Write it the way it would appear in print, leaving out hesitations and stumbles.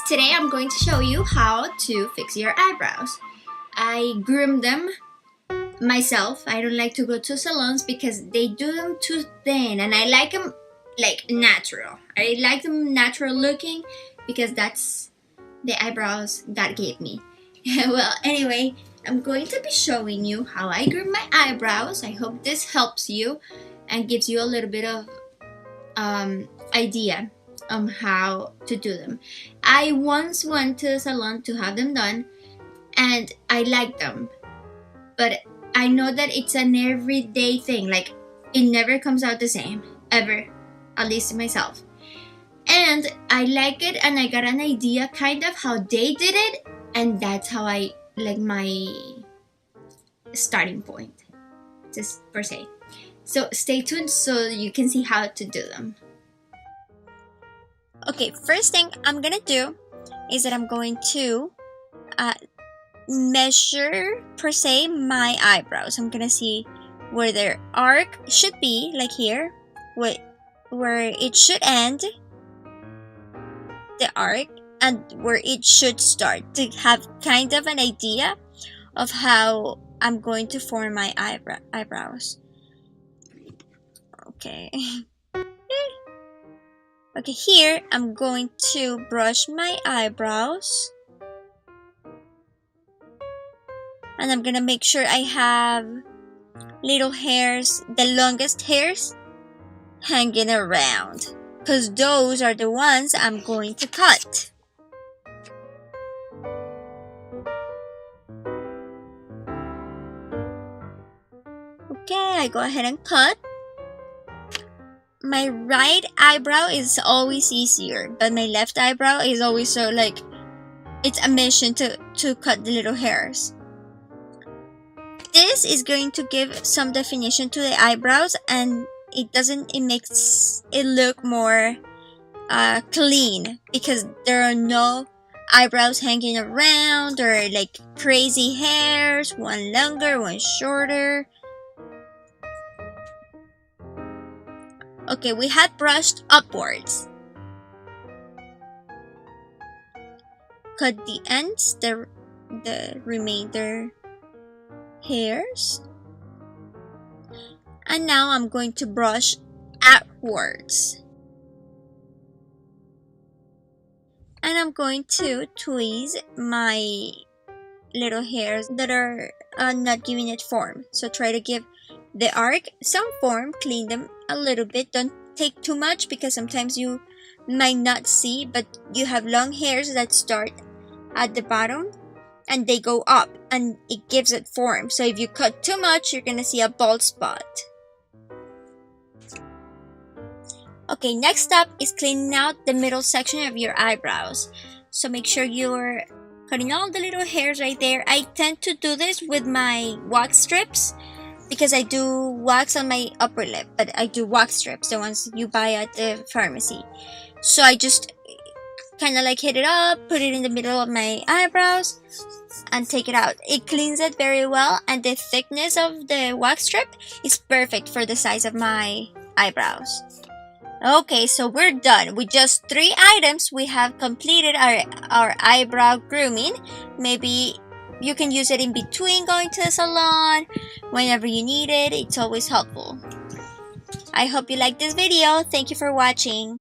Today I'm going to show you how to fix your eyebrows. I groom them myself. I don't like to go to salons because they do them too thin, and I like them like natural. I like them natural looking because that's the eyebrows God gave me. Well, anyway, I'm going to be showing you how I groom my eyebrows. I hope this helps you and gives you a little bit of idea on how to do them. I once went to a salon to have them done and I liked them, but I know that it's an everyday thing. Like, it never comes out the same, ever, at least to myself. And I like it, and I got an idea kind of how they did it, and that's how I like my starting point, just per se. So stay tuned so you can see how to do them. Okay, first thing I'm gonna do is that I'm going to measure, per se, my eyebrows. I'm gonna see where their arc should be, like here, where it should end, the arc, and where it should start, to have kind of an idea of how I'm going to form my eyebrows. Okay. Okay, here I'm going to brush my eyebrows. And I'm gonna make sure I have little hairs, the longest hairs, hanging around, because those are the ones I'm going to cut. Okay, I go ahead and cut. My right eyebrow is always easier, but my left eyebrow is always so like, it's a mission to cut the little hairs. This is going to give some definition to the eyebrows, and it makes it look more clean, because there are no eyebrows hanging around or like crazy hairs, one longer, one shorter. Okay, we had brushed upwards. Cut the ends, the remainder hairs. And now I'm going to brush outwards. And I'm going to tweeze my little hairs that are not giving it form. So try to give the arc some form, clean them a little bit. Don't take too much, because sometimes you might not see, but you have long hairs that start at the bottom and they go up and it gives it form. So if you cut too much, you're gonna see a bald spot. Okay, next up is cleaning out the middle section of your eyebrows. So make sure you're cutting all the little hairs right there. I tend to do this with my wax strips, because I do wax on my upper lip, but I do wax strips, the ones you buy at the pharmacy. So I just kind of like hit it up, put it in the middle of my eyebrows, and take it out. It cleans it very well, and the thickness of the wax strip is perfect for the size of my eyebrows. Okay, so we're done. With just 3 items, we have completed our eyebrow grooming. Maybe you can use it in between going to the salon, whenever you need it. It's always helpful. I hope you liked this video. Thank you for watching.